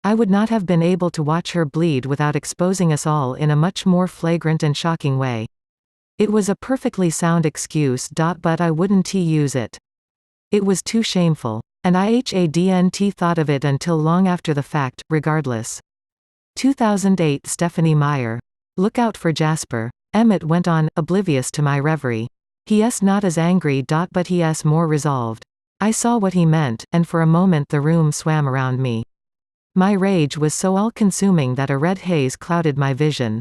I would not have been able to watch her bleed without exposing us all in a much more flagrant and shocking way. It was a perfectly sound excuse, but I wouldn't use it. It was too shameful. And I hadn't thought of it until long after the fact, regardless. 2008 Stephanie Meyer. Look out for Jasper. Emmett went on, oblivious to my reverie. He's not as angry, but he's more resolved. I saw what he meant, and for a moment the room swam around me. My rage was so all-consuming that a red haze clouded my vision.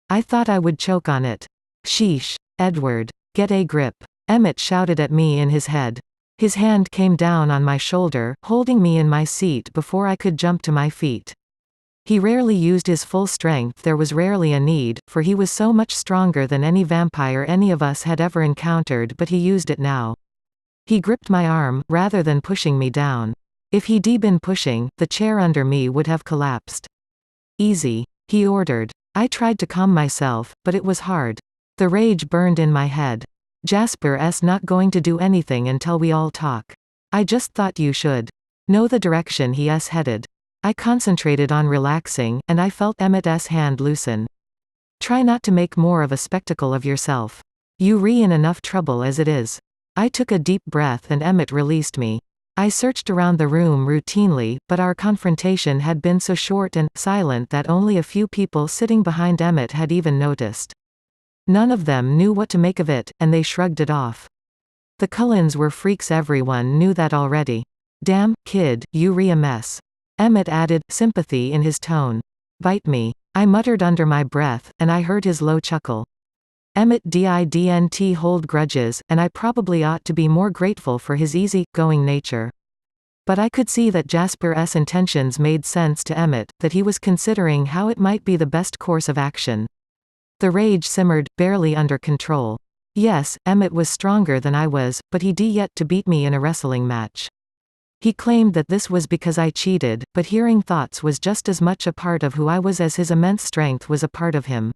I thought I would choke on it. Sheesh. Edward. Get a grip. Emmett shouted at me in his head. His hand came down on my shoulder, holding me in my seat before I could jump to my feet. He rarely used his full strength, there was rarely a need, for he was so much stronger than any vampire any of us had ever encountered, but he used it now. He gripped my arm, rather than pushing me down. If he'd been pushing, the chair under me would have collapsed. Easy, he ordered. I tried to calm myself, but it was hard. The rage burned in my head. Jasper's not going to do anything until we all talk. I just thought you should know the direction he's headed. I concentrated on relaxing, and I felt Emmett's hand loosen. Try not to make more of a spectacle of yourself. You're in enough trouble as it is. I took a deep breath and Emmett released me. I searched around the room routinely, but our confrontation had been so short and silent that only a few people sitting behind Emmett had even noticed. None of them knew what to make of it, and they shrugged it off. The Cullens were freaks, everyone knew that already. Damn, kid, you're a mess. Emmett added, sympathy in his tone. Bite me. I muttered under my breath, and I heard his low chuckle. Emmett didn't hold grudges, and I probably ought to be more grateful for his easy-going nature. But I could see that Jasper's intentions made sense to Emmett, that he was considering how it might be the best course of action. The rage simmered, barely under control. Yes, Emmett was stronger than I was, but he'd yet to beat me in a wrestling match. He claimed that this was because I cheated, but hearing thoughts was just as much a part of who I was as his immense strength was a part of him.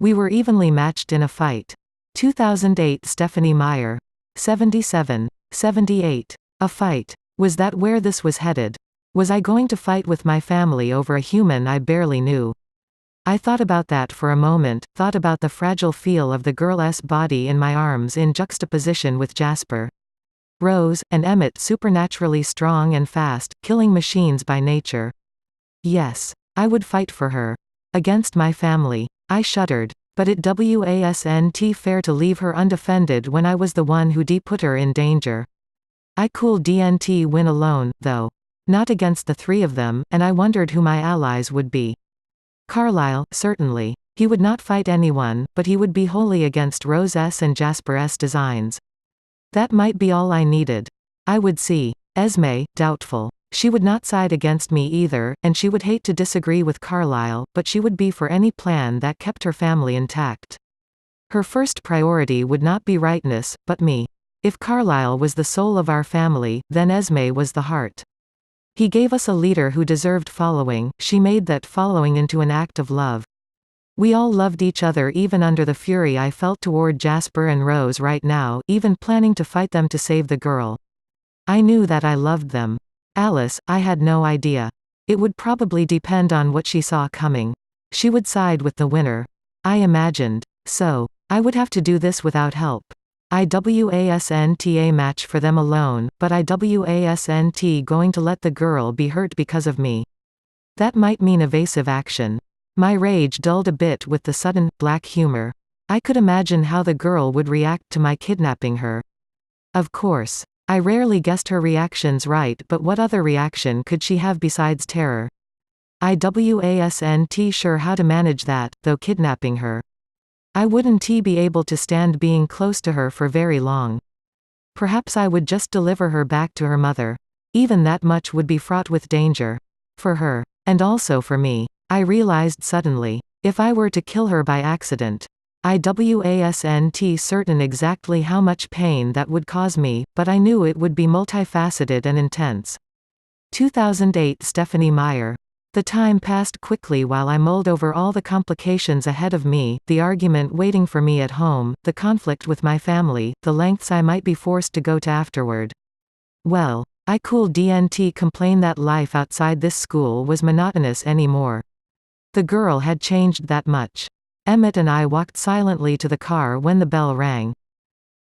We were evenly matched in a fight. 2008 Stephanie Meyer. 77. 78. A fight. Was that where this was headed? Was I going to fight with my family over a human I barely knew? I thought about that for a moment, thought about the fragile feel of the girl's body in my arms in juxtaposition with Jasper, Rose, and Emmett, supernaturally strong and fast, killing machines by nature. Yes, I would fight for her. Against my family. I shuddered. But it wasn't fair to leave her undefended when I was the one who put her in danger. I couldn't win alone, though. Not against the three of them, and I wondered who my allies would be. Carlyle, certainly. He would not fight anyone, but he would be wholly against Rose's and Jasper's designs. That might be all I needed. I would see. Esme, doubtful. She would not side against me either, and she would hate to disagree with Carlyle, but she would be for any plan that kept her family intact. Her first priority would not be rightness, but me. If Carlyle was the soul of our family, then Esme was the heart. He gave us a leader who deserved following, she made that following into an act of love. We all loved each other even under the fury I felt toward Jasper and Rose right now, even planning to fight them to save the girl. I knew that I loved them. Alice, I had no idea. It would probably depend on what she saw coming. She would side with the winner. I imagined. So, I would have to do this without help. I wasn't a match for them alone, but I wasn't going to let the girl be hurt because of me. That might mean evasive action. My rage dulled a bit with the sudden, black humor. I could imagine how the girl would react to my kidnapping her. Of course. I rarely guessed her reactions right, but what other reaction could she have besides terror? I wasn't sure how to manage that, though kidnapping her. I wouldn't be able to stand being close to her for very long. Perhaps I would just deliver her back to her mother. Even that much would be fraught with danger. For her. And also for me. I realized suddenly. If I were to kill her by accident. I wasn't certain exactly how much pain that would cause me, but I knew it would be multifaceted and intense. 2008 Stephanie Meyer. The time passed quickly while I mulled over all the complications ahead of me, the argument waiting for me at home, the conflict with my family, the lengths I might be forced to go to afterward. Well, I couldn't complain that life outside this school was monotonous anymore. The girl had changed that much. Emmett and I walked silently to the car when the bell rang.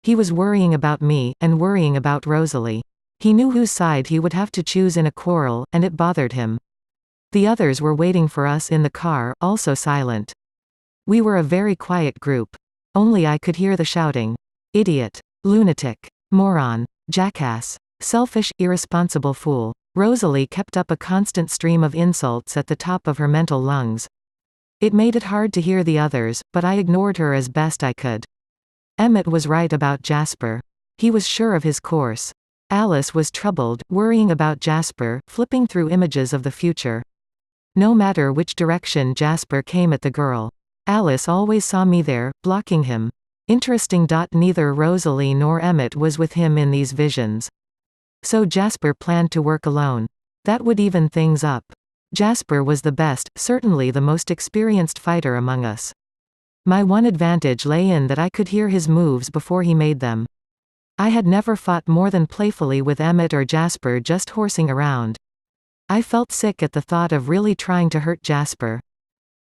He was worrying about me, and worrying about Rosalie. He knew whose side he would have to choose in a quarrel, and it bothered him. The others were waiting for us in the car, also silent. We were a very quiet group. Only I could hear the shouting. Idiot. Lunatic. Moron. Jackass. Selfish, irresponsible fool. Rosalie kept up a constant stream of insults at the top of her mental lungs. It made it hard to hear the others, but I ignored her as best I could. Emmett was right about Jasper. He was sure of his course. Alice was troubled, worrying about Jasper, flipping through images of the future. No matter which direction Jasper came at the girl, Alice always saw me there, blocking him. Interesting. Neither Rosalie nor Emmett was with him in these visions. So Jasper planned to work alone. That would even things up. Jasper was the best, certainly the most experienced fighter among us. My one advantage lay in that I could hear his moves before he made them. I had never fought more than playfully with Emmett or Jasper, just horsing around. I felt sick at the thought of really trying to hurt Jasper.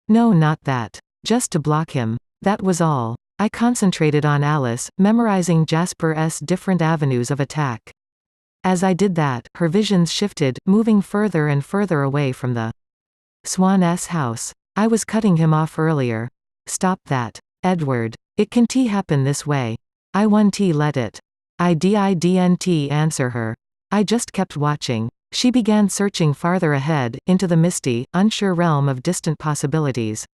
No, not that. Just to block him. That was all. I concentrated on Alice, memorizing Jasper's different avenues of attack. As I did that, her visions shifted, moving further and further away from the Swan's house. I was cutting him off earlier. Stop that. Edward. It can't happen this way. I won't let it. I didn't answer her. I just kept watching. She began searching farther ahead, into the misty, unsure realm of distant possibilities.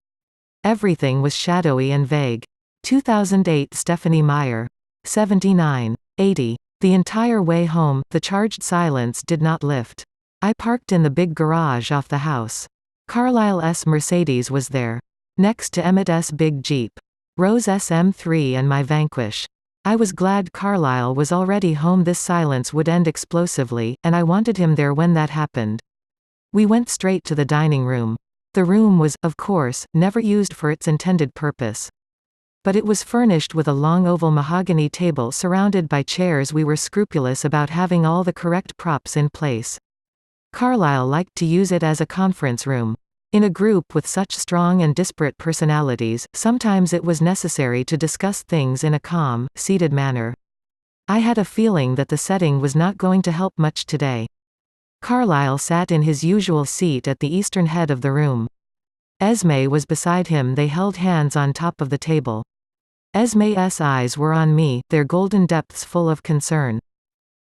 Everything was shadowy and vague. 2008. Stephanie Meyer. 79. 80. The entire way home, the charged silence did not lift. I parked in the big garage off the house. Carlisle's Mercedes was there. Next to Emmett's big Jeep. Rose's M3 and my Vanquish. I was glad Carlisle was already home. This silence would end explosively, and I wanted him there when that happened. We went straight to the dining room. The room was, of course, never used for its intended purpose. But it was furnished with a long oval mahogany table surrounded by chairs. We were scrupulous about having all the correct props in place. Carlisle liked to use it as a conference room. In a group with such strong and disparate personalities, sometimes it was necessary to discuss things in a calm, seated manner. I had a feeling that the setting was not going to help much today. Carlisle sat in his usual seat at the eastern head of the room. Esme was beside him. They held hands on top of the table. Esme's eyes were on me, their golden depths full of concern.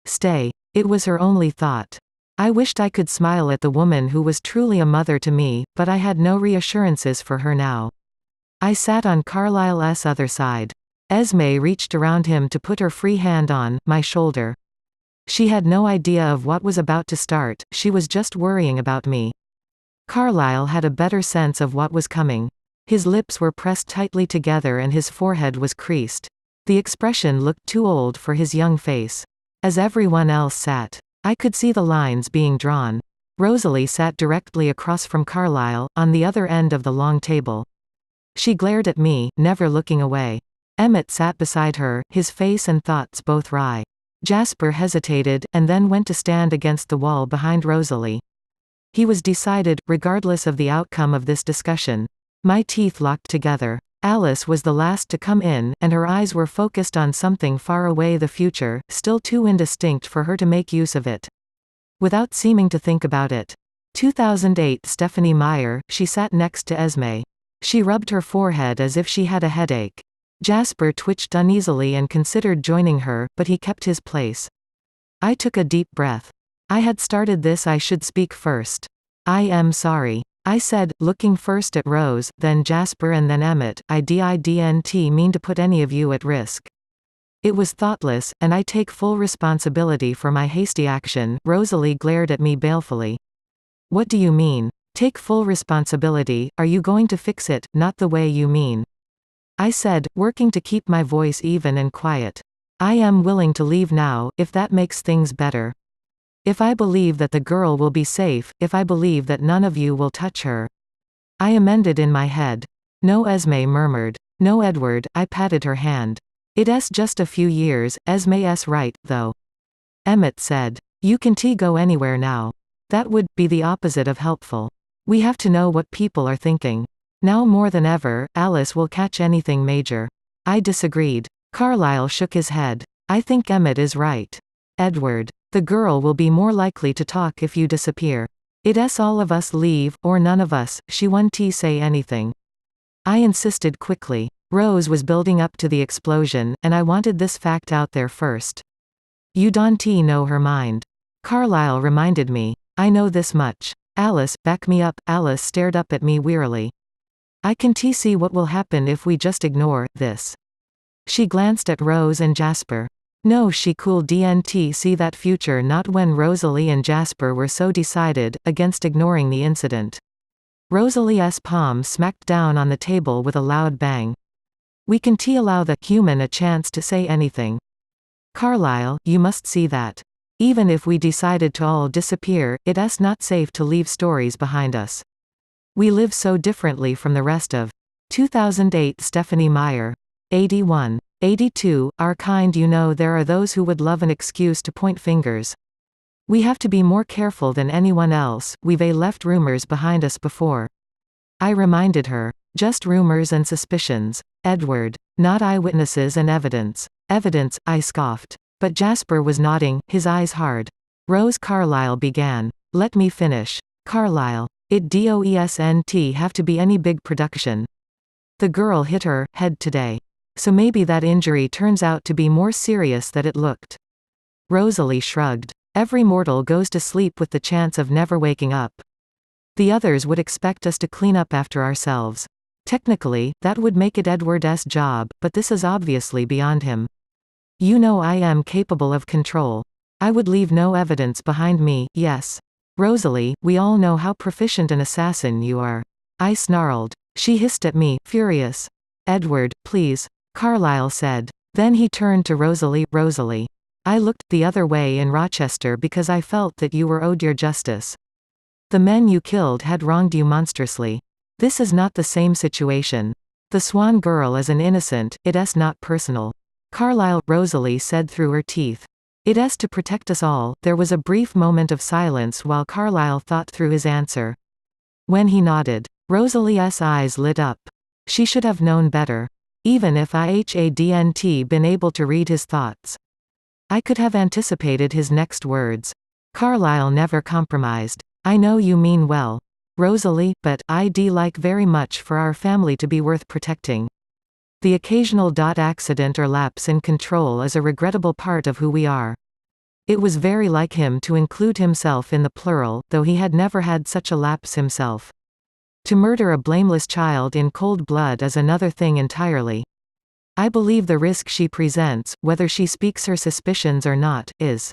Stay. It was her only thought. I wished I could smile at the woman who was truly a mother to me, but I had no reassurances for her now. I sat on Carlisle's other side. Esme reached around him to put her free hand on my shoulder. She had no idea of what was about to start, she was just worrying about me. Carlisle had a better sense of what was coming. His lips were pressed tightly together and his forehead was creased. The expression looked too old for his young face. As everyone else sat, I could see the lines being drawn. Rosalie sat directly across from Carlisle, on the other end of the long table. She glared at me, never looking away. Emmett sat beside her, his face and thoughts both wry. Jasper hesitated, and then went to stand against the wall behind Rosalie. He was decided, regardless of the outcome of this discussion. My teeth locked together. Alice was the last to come in, and her eyes were focused on something far away, the future, still too indistinct for her to make use of it. Without seeming to think about it. 2008. Stephanie Meyer. She sat next to Esme. She rubbed her forehead as if she had a headache. Jasper twitched uneasily and considered joining her, but he kept his place. I took a deep breath. I had started this. I should speak first. I am sorry. I said, looking first at Rose, then Jasper and then Emmett. I didn't mean to put any of you at risk. It was thoughtless, and I take full responsibility for my hasty action. Rosalie glared at me balefully. What do you mean? Take full responsibility? Are you going to fix it? Not the way you mean. I said, working to keep my voice even and quiet. I am willing to leave now, if that makes things better. If I believe that the girl will be safe, if I believe that none of you will touch her. I amended in my head. No, Esme murmured. No, Edward. I patted her hand. It's just a few years. Esme's right, though. Emmett said. You can't go anywhere now. That would be the opposite of helpful. We have to know what people are thinking. Now more than ever, Alice will catch anything major. I disagreed. Carlyle shook his head. I think Emmett is right. Edward. The girl will be more likely to talk if you disappear. It's all of us leave, or none of us, she won't say anything. I insisted quickly. Rose was building up to the explosion, and I wanted this fact out there first. You don't know her mind. Carlyle reminded me. I know this much. Alice, back me up. Alice stared up at me wearily. I can't see what will happen if we just ignore this. She glanced at Rose and Jasper. No, she didn't see that future, not when Rosalie and Jasper were so decided against ignoring the incident. Rosalie's palm smacked down on the table with a loud bang. We can't allow the human a chance to say anything. Carlyle, you must see that. Even if we decided to all disappear, it's not safe to leave stories behind us. We live so differently from the rest of 2008 Stephanie Meyer. 81. 82, our kind. There are those who would love an excuse to point fingers. We have to be more careful than anyone else, we've left rumors behind us before. I reminded her. Just rumors and suspicions. Edward. Not eyewitnesses and evidence. Evidence, I scoffed. But Jasper was nodding, his eyes hard. Rose. Carlyle began. Let me finish. Carlyle. It doesn't have to be any big production. The girl hit her head today. So maybe that injury turns out to be more serious than it looked. Rosalie shrugged. Every mortal goes to sleep with the chance of never waking up. The others would expect us to clean up after ourselves. Technically, that would make it Edward's job, but this is obviously beyond him. I am capable of control. I would leave no evidence behind me, yes. Rosalie, we all know how proficient an assassin you are. I snarled. She hissed at me, furious. Edward, please. Carlyle said. Then he turned to Rosalie. Rosalie. I looked the other way in Rochester because I felt that you were owed your justice. The men you killed had wronged you monstrously. This is not the same situation. The Swan girl is an innocent, it's not personal. Carlyle, Rosalie said through her teeth. It's to protect us all. There was a brief moment of silence while Carlyle thought through his answer. When he nodded, Rosalie's eyes lit up. She should have known better. Even if I hadn't been able to read his thoughts. I could have anticipated his next words. Carlyle never compromised. I know you mean well, Rosalie, but I'd like very much for our family to be worth protecting. The occasional accident or lapse in control is a regrettable part of who we are. It was very like him to include himself in the plural, though he had never had such a lapse himself. To murder a blameless child in cold blood is another thing entirely. I believe the risk she presents, whether she speaks her suspicions or not, is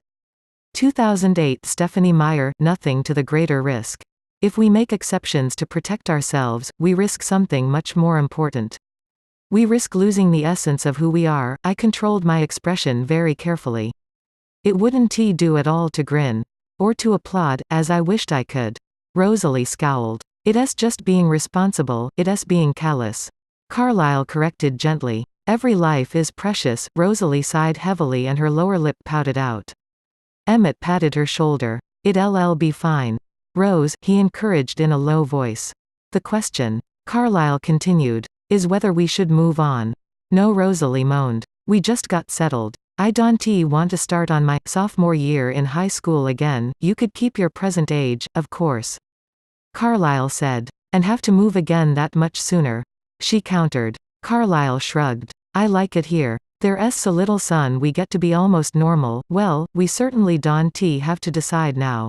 2008 Stephanie Meyer. Nothing to the greater risk. If we make exceptions to protect ourselves, we risk something much more important. We risk losing the essence of who we are. I controlled my expression very carefully. It wouldn't do at all to grin. Or to applaud, as I wished I could. Rosalie scowled. It's just being responsible, it's being callous. Carlyle corrected gently. Every life is precious. Rosalie sighed heavily and her lower lip pouted out. Emmett patted her shoulder. It'll be fine. Rose, he encouraged in a low voice. The question, Carlyle continued, is whether we should move on. No, Rosalie moaned. We just got settled. I don't want to start on my sophomore year in high school again. You could keep your present age, of course. Carlyle said. And have to move again that much sooner. She countered. Carlyle shrugged. I like it here. There's so little sun we get to be almost normal. Well, we certainly don't have to decide now.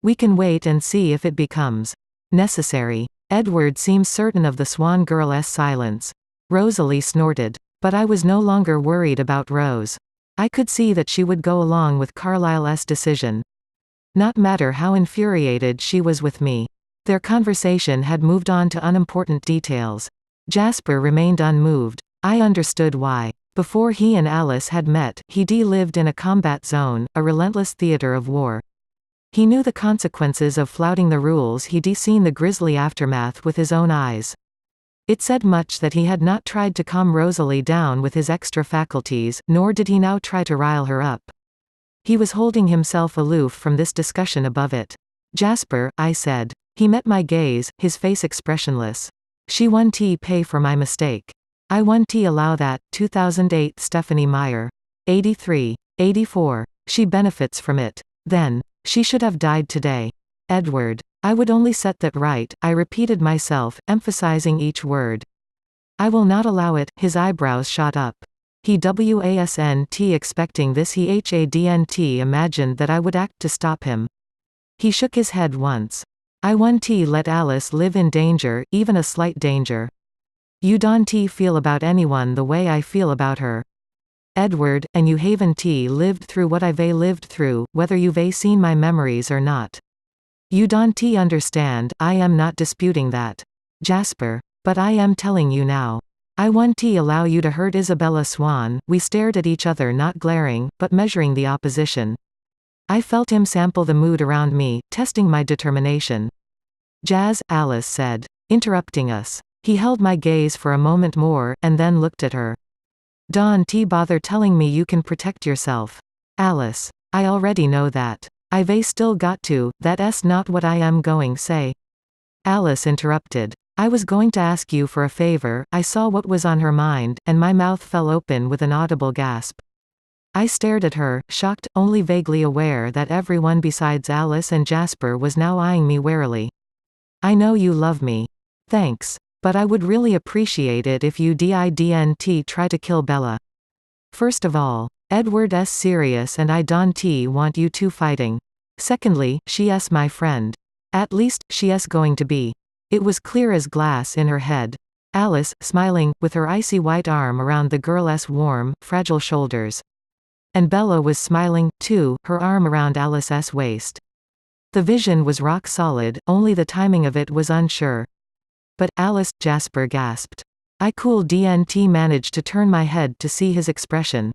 We can wait and see if it becomes necessary. Edward seems certain of the Swan girl's silence. Rosalie snorted. But I was no longer worried about Rose. I could see that she would go along with Carlyle's decision. Not matter how infuriated she was with me. Their conversation had moved on to unimportant details. Jasper remained unmoved. I understood why. Before he and Alice had met, he'd lived in a combat zone, a relentless theater of war. He knew the consequences of flouting the rules. He'd seen the grisly aftermath with his own eyes. It said much that he had not tried to calm Rosalie down with his extra faculties, nor did he now try to rile her up. He was holding himself aloof from this discussion above it. Jasper, I said. He met my gaze, his face expressionless. She won't pay for my mistake. I won't allow that. 2008 Stephanie Meyer. 83. 84. She benefits from it. Then. She should have died today. Edward. I would only set that right, I repeated myself, emphasizing each word. I will not allow it. His eyebrows shot up. He wasn't expecting this. He hadn't imagined that I would act to stop him. He shook his head once. I won't let Alice live in danger, even a slight danger. You don't feel about anyone the way I feel about her. Edward, and you haven't lived through what I've lived through, whether you've seen my memories or not. You don't understand. I am not disputing that. Jasper. But I am telling you now. I won't allow you to hurt Isabella Swan. We stared at each other, not glaring, but measuring the opposition. I felt him sample the mood around me, testing my determination. Jazz, Alice said, interrupting us. He held my gaze for a moment more, and then looked at her. Don't bother telling me you can protect yourself. Alice. I already know that. I've still got to, that's not what I am going say. Alice interrupted. I was going to ask you for a favor. I saw what was on her mind, and my mouth fell open with an audible gasp. I stared at her, shocked, only vaguely aware that everyone besides Alice and Jasper was now eyeing me warily. I know you love me. Thanks. But I would really appreciate it if you didn't try to kill Bella. First of all, Edward's serious and I don't want you two fighting. Secondly, she's my friend. At least, she's going to be. It was clear as glass in her head. Alice, smiling, with her icy white arm around the girl's warm, fragile shoulders. And Bella was smiling, too, her arm around Alice's waist. The vision was rock solid, only the timing of it was unsure. But, Alice, Jasper gasped. I couldn't manage to turn my head to see his expression.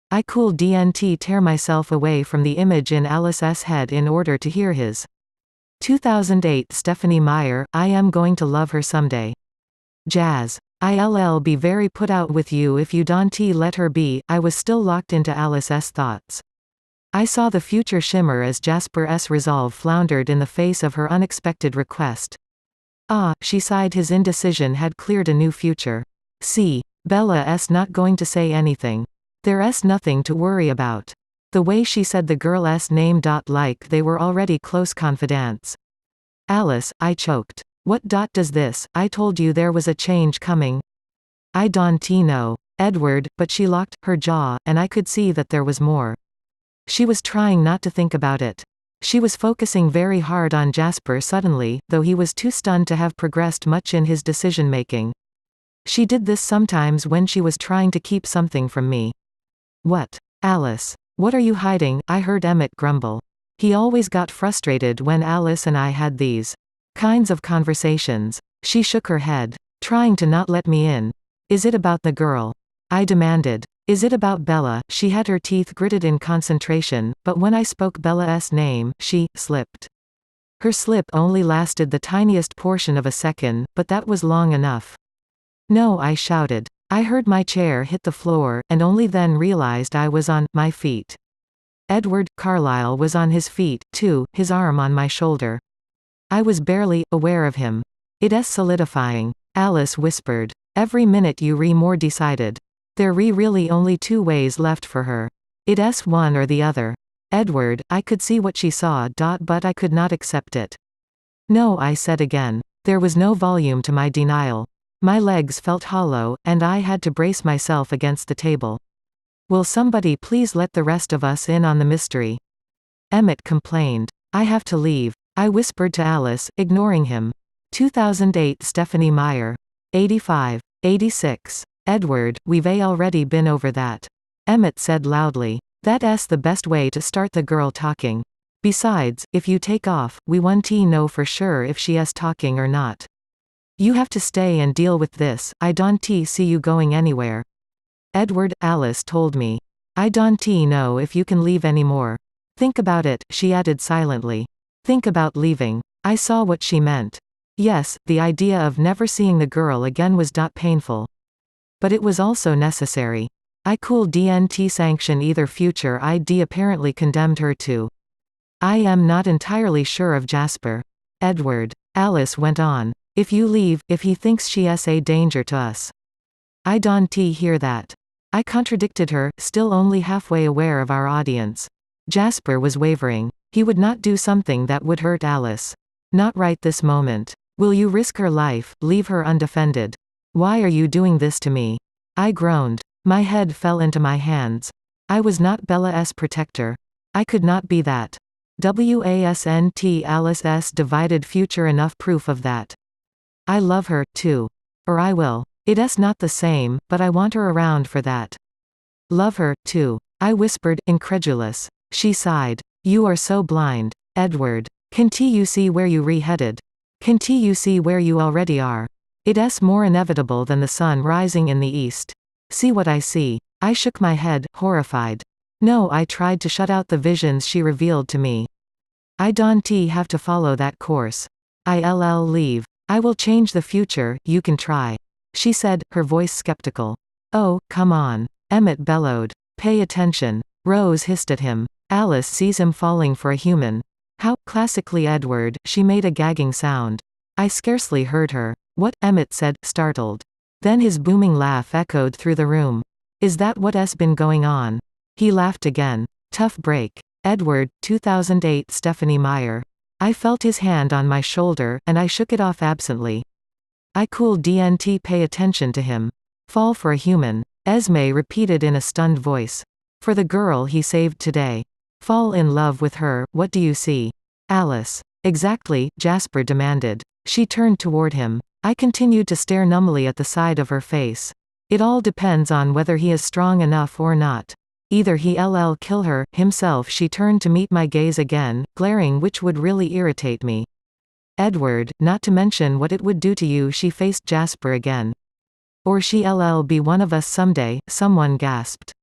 I couldn't tear myself away from the image in Alice's head in order to hear his. 2008 Stephanie Meyer, I am going to love her someday. Jazz. I'll be very put out with you if you don't let her be. I was still locked into Alice's thoughts. I saw the future shimmer as Jasper's resolve floundered in the face of her unexpected request. Ah, she sighed. His indecision had cleared a new future. See, Bella's not going to say anything. There's nothing to worry about. The way she said the girl's name, like they were already close confidants. Alice, I choked. What does this? I told you there was a change coming. I don't know, Edward, but she locked her jaw, and I could see that there was more. She was trying not to think about it. She was focusing very hard on Jasper suddenly, though he was too stunned to have progressed much in his decision-making. She did this sometimes when she was trying to keep something from me. What? Alice. What are you hiding? I heard Emmett grumble. He always got frustrated when Alice and I had these kinds of conversations. She shook her head, trying to not let me in. Is it about the girl? I demanded. Is it about Bella? She had her teeth gritted in concentration, but when I spoke Bella's name, she slipped. Her slip only lasted the tiniest portion of a second, but that was long enough. No, I shouted. I heard my chair hit the floor, and only then realized I was on my feet. Edward Carlyle was on his feet, too, his arm on my shoulder. I was barely aware of him. It's solidifying, Alice whispered. Every minute you more decided. There really only two ways left for her. It's one or the other. Edward, I could see what she saw, but I could not accept it. No, I said again. There was no volume to my denial. My legs felt hollow, and I had to brace myself against the table. Will somebody please let the rest of us in on the mystery? Emmett complained. I have to leave. I whispered to Alice, ignoring him. 2008 Stephanie Meyer. 85. 86. Edward, we've already been over that. Emmett said loudly. That's the best way to start the girl talking. Besides, if you take off, we won't know for sure if she is talking or not. You have to stay and deal with this. I don't see you going anywhere. Edward, Alice told me. I don't know if you can leave anymore. Think about it, she added silently. Think about leaving. I saw what she meant. Yes, the idea of never seeing the girl again was painful. But it was also necessary. I couldn't sanction either future ID apparently condemned her to. I am not entirely sure of Jasper. Edward. Alice went on. If you leave, if he thinks she's a danger to us. I don't hear that. I contradicted her, still only halfway aware of our audience. Jasper was wavering. He would not do something that would hurt Alice. Not right this moment. Will you risk her life, leave her undefended? Why are you doing this to me? I groaned. My head fell into my hands. I was not Bella's protector. I could not be that. Wasn't Alice's divided future enough proof of that? I love her, too. Or I will. It's not the same, but I want her around for that. Love her, too. I whispered, incredulous. She sighed. You are so blind, Edward. Can't you see where you re-headed? Can't you see where you already are? It's more inevitable than the sun rising in the east. See what I see. I shook my head, horrified. No, I tried to shut out the visions she revealed to me. I don't have to follow that course. I'll leave. I will change the future, you can try. She said, her voice skeptical. Oh, come on. Emmett bellowed. Pay attention. Rose hissed at him. Alice sees him falling for a human. How, classically Edward, she made a gagging sound. I scarcely heard her. What? Emmett said, startled. Then his booming laugh echoed through the room. Is that what's been going on? He laughed again. Tough break. Edward, 2008. Stephanie Meyer. I felt his hand on my shoulder, and I shook it off absently. I couldn't pay attention to him. Fall for a human. Esme repeated in a stunned voice. For the girl he saved today. Fall in love with her, what do you see? Alice. Exactly, Jasper demanded. She turned toward him. I continued to stare numbly at the side of her face. It all depends on whether he is strong enough or not. Either he'll kill her, himself. She turned to meet my gaze again, glaring, which would really irritate me. Edward, not to mention what it would do to you. She faced Jasper again. Or she'll be one of us someday, someone gasped.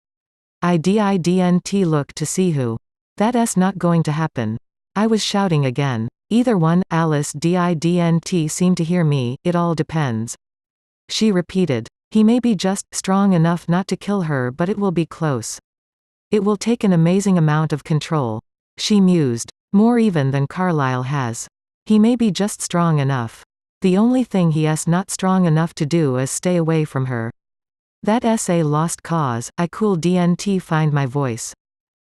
I didn't look to see who. That's not going to happen. I was shouting again. Either one. Alice didn't seem to hear me. It all depends. She repeated. He may be just strong enough not to kill her, but it will be close. It will take an amazing amount of control. She mused. More even than Carlyle has. He may be just strong enough. The only thing he's not strong enough to do is stay away from her. That's a lost cause. I couldn't find my voice.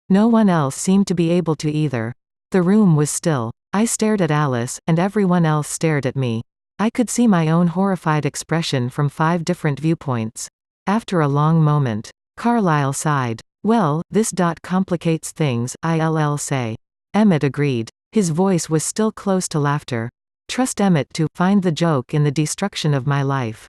No one else seemed to be able to either. The room was still. I stared at Alice, and everyone else stared at me. I could see my own horrified expression from 5 different viewpoints. After a long moment, Carlyle sighed. Well, this complicates things, I'll say. Emmett agreed. His voice was still close to laughter. Trust Emmett to find the joke in the destruction of my life.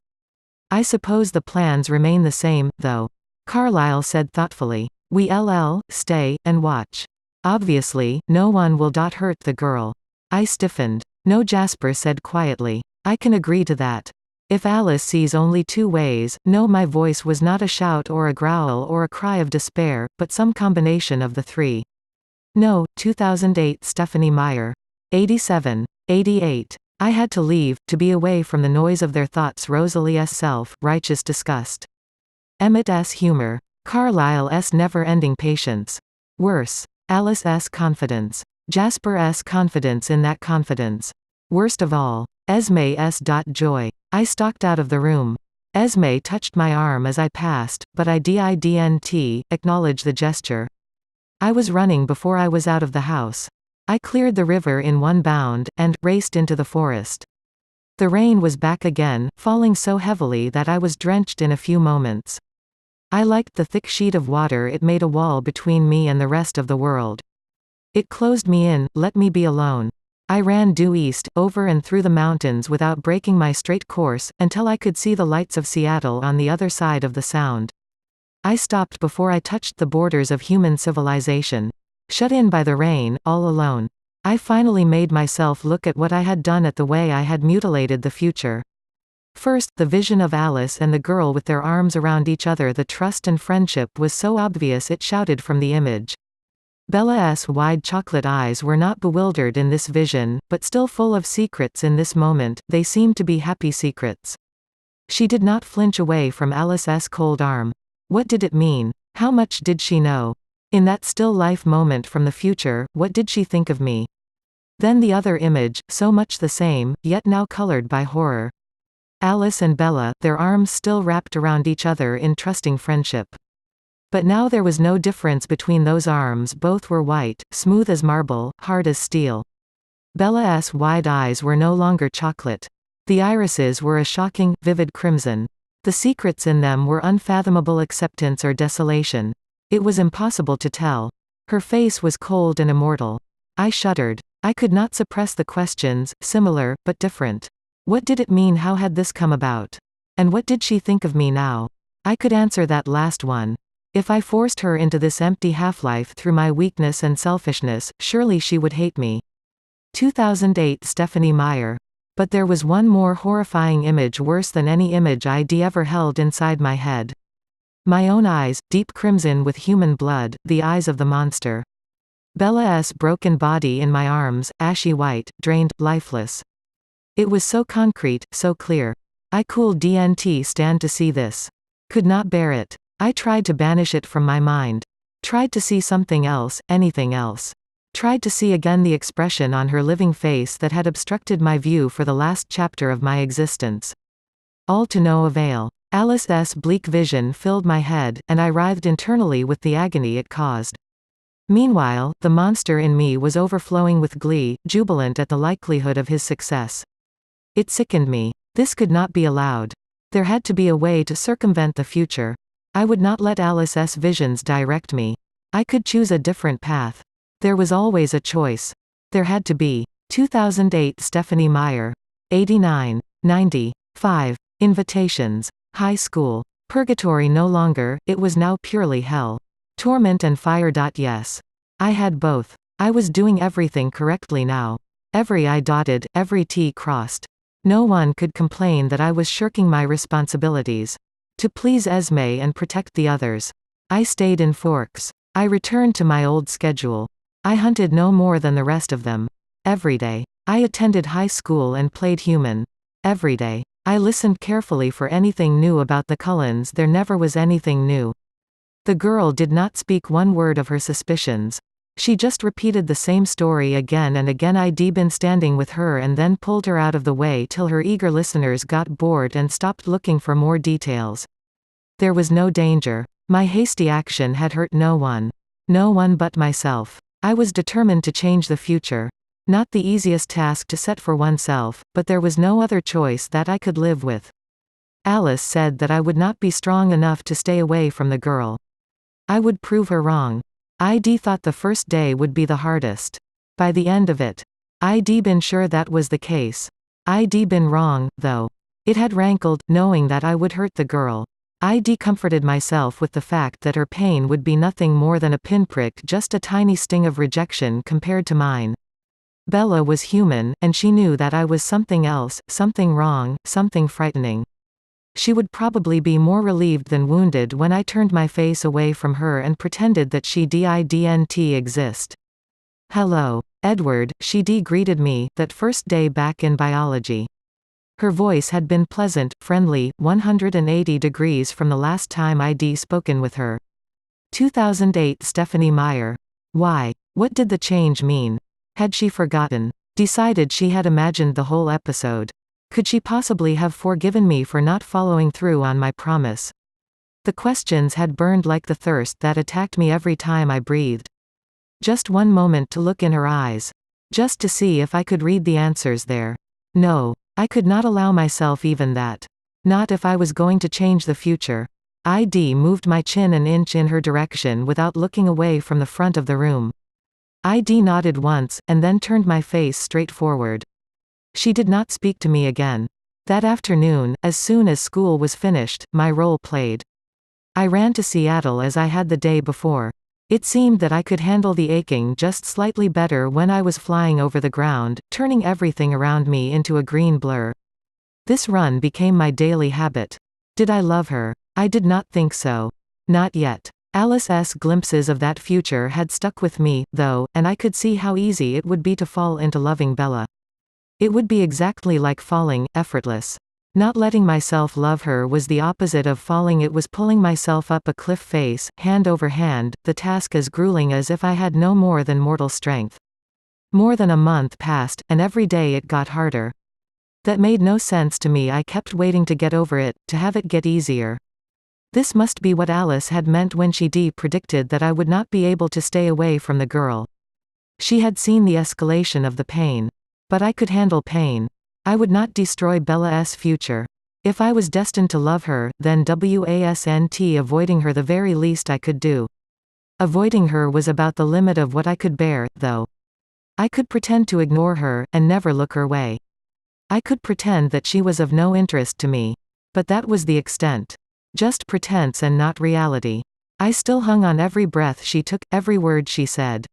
I suppose the plans remain the same, though. Carlyle said thoughtfully. We'll stay and watch. Obviously, no one will hurt the girl. I stiffened. No, Jasper said quietly. I can agree to that. If Alice sees only 2 ways, no, my voice was not a shout or a growl or a cry of despair, but some combination of the 3. No, 2008. Stephanie Meyer. 87. 88. I had to leave, to be away from the noise of their thoughts. Rosalie's self-righteous disgust. Emmett's humor. Carlyle's never-ending patience. Worse. Alice's confidence. Jasper's confidence in that confidence. Worst of all, Esme's joy. I stalked out of the room. Esme touched my arm as I passed, but I didn't acknowledge the gesture. I was running before I was out of the house. I cleared the river in one bound, and raced into the forest. The rain was back again, falling so heavily that I was drenched in a few moments. I liked the thick sheet of water. It made a wall between me and the rest of the world. It closed me in, let me be alone. I ran due east, over and through the mountains without breaking my straight course, until I could see the lights of Seattle on the other side of the Sound. I stopped before I touched the borders of human civilization. Shut in by the rain, all alone. I finally made myself look at what I had done, at the way I had mutilated the future. First, the vision of Alice and the girl with their arms around each other. The trust and friendship was so obvious it shouted from the image. Bella's wide chocolate eyes were not bewildered in this vision, but still full of secrets in this moment. They seemed to be happy secrets. She did not flinch away from Alice's cold arm. What did it mean? How much did she know? In that still life moment from the future, what did she think of me? Then the other image, so much the same, yet now colored by horror. Alice and Bella, their arms still wrapped around each other in trusting friendship. But now there was no difference between those arms, both were white, smooth as marble, hard as steel. Bella's wide eyes were no longer chocolate. The irises were a shocking, vivid crimson. The secrets in them were unfathomable acceptance or desolation. It was impossible to tell. Her face was cold and immortal. I shuddered. I could not suppress the questions, similar, but different. What did it mean? How had this come about? And what did she think of me now? I could answer that last one. If I forced her into this empty half-life through my weakness and selfishness, surely she would hate me. 2008 Stephanie Meyer. But there was one more horrifying image, worse than any image I'd ever held inside my head. My own eyes, deep crimson with human blood, the eyes of the monster. Bella's broken body in my arms, ashy white, drained, lifeless. It was so concrete, so clear. I couldn't stand to see this. Could not bear it. I tried to banish it from my mind. Tried to see something else, anything else. Tried to see again the expression on her living face that had obstructed my view for the last chapter of my existence. All to no avail. Alice's bleak vision filled my head, and I writhed internally with the agony it caused. Meanwhile, the monster in me was overflowing with glee, jubilant at the likelihood of his success. It sickened me. This could not be allowed. There had to be a way to circumvent the future. I would not let Alice's visions direct me. I could choose a different path. There was always a choice. There had to be. 2008 Stephanie Meyer. 89. 95. Invitations. High school. Purgatory no longer, it was now purely hell. Torment and fire. Yes. I had both. I was doing everything correctly now. Every I dotted, every T crossed. No one could complain that I was shirking my responsibilities. To please Esme and protect the others. I stayed in Forks. I returned to my old schedule. I hunted no more than the rest of them. Every day. I attended high school and played human. Every day. I listened carefully for anything new about the Cullens. There never was anything new. The girl did not speak one word of her suspicions. She just repeated the same story again and again. I'd been standing with her and then pulled her out of the way till her eager listeners got bored and stopped looking for more details. There was no danger. My hasty action had hurt no one. No one but myself. I was determined to change the future. Not the easiest task to set for oneself, but there was no other choice that I could live with. Alice said that I would not be strong enough to stay away from the girl. I would prove her wrong. I'd thought the first day would be the hardest. By the end of it, I'd been sure that was the case. I'd been wrong, though. It had rankled, knowing that I would hurt the girl. I'd comforted myself with the fact that her pain would be nothing more than a pinprick, just a tiny sting of rejection compared to mine. Bella was human, and she knew that I was something else, something wrong, something frightening. She would probably be more relieved than wounded when I turned my face away from her and pretended that she didn't exist. Hello, Edward, she greeted me, that first day back in biology. Her voice had been pleasant, friendly, 180 degrees from the last time I'd spoken with her. 2008 Stephanie Meyer. Why? What did the change mean? Had she forgotten? Decided she had imagined the whole episode? Could she possibly have forgiven me for not following through on my promise? The questions had burned like the thirst that attacked me every time I breathed. Just one moment to look in her eyes. Just to see if I could read the answers there. No, I could not allow myself even that. Not if I was going to change the future. I'd moved my chin an inch in her direction without looking away from the front of the room. I'd nodded once, and then turned my face straight forward. She did not speak to me again. That afternoon, as soon as school was finished, my role played. I ran to Seattle as I had the day before. It seemed that I could handle the aching just slightly better when I was flying over the ground, turning everything around me into a green blur. This run became my daily habit. Did I love her? I did not think so. Not yet. Alice's glimpses of that future had stuck with me, though, and I could see how easy it would be to fall into loving Bella. It would be exactly like falling, effortless. Not letting myself love her was the opposite of falling. It was pulling myself up a cliff face, hand over hand, the task as grueling as if I had no more than mortal strength. More than a month passed, and every day it got harder. That made no sense to me. I kept waiting to get over it, to have it get easier. This must be what Alice had meant when she predicted that I would not be able to stay away from the girl. She had seen the escalation of the pain. But I could handle pain. I would not destroy Bella's future. If I was destined to love her, then wasn't avoiding her the very least I could do. Avoiding her was about the limit of what I could bear, though. I could pretend to ignore her, and never look her way. I could pretend that she was of no interest to me. But that was the extent. Just pretense and not reality. I still hung on every breath she took, every word she said.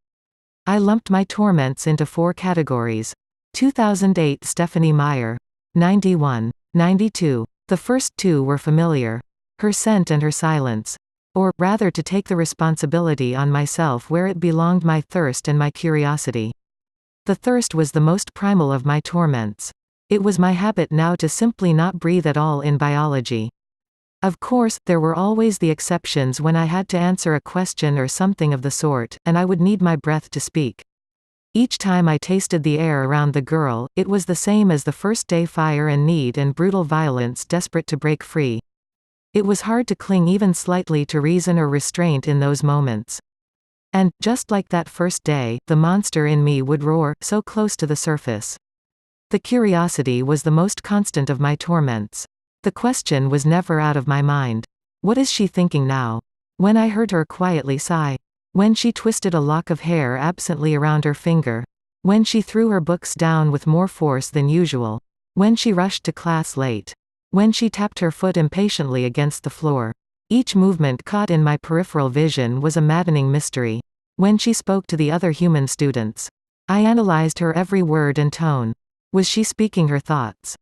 I lumped my torments into 4 categories. 2008 Stephanie Meyer. 91. 92. The first 2 were familiar. Her scent and her silence. Or, rather, to take the responsibility on myself where it belonged, my thirst and my curiosity. The thirst was the most primal of my torments. It was my habit now to simply not breathe at all in biology. Of course, there were always the exceptions when I had to answer a question or something of the sort, and I would need my breath to speak. Each time I tasted the air around the girl, it was the same as the first day: fire and need and brutal violence, desperate to break free. It was hard to cling even slightly to reason or restraint in those moments. And, just like that first day, the monster in me would roar, so close to the surface. The curiosity was the most constant of my torments. The question was never out of my mind. What is she thinking now? When I heard her quietly sigh. When she twisted a lock of hair absently around her finger. When she threw her books down with more force than usual. When she rushed to class late. When she tapped her foot impatiently against the floor. Each movement caught in my peripheral vision was a maddening mystery. When she spoke to the other human students. I analyzed her every word and tone. Was she speaking her thoughts?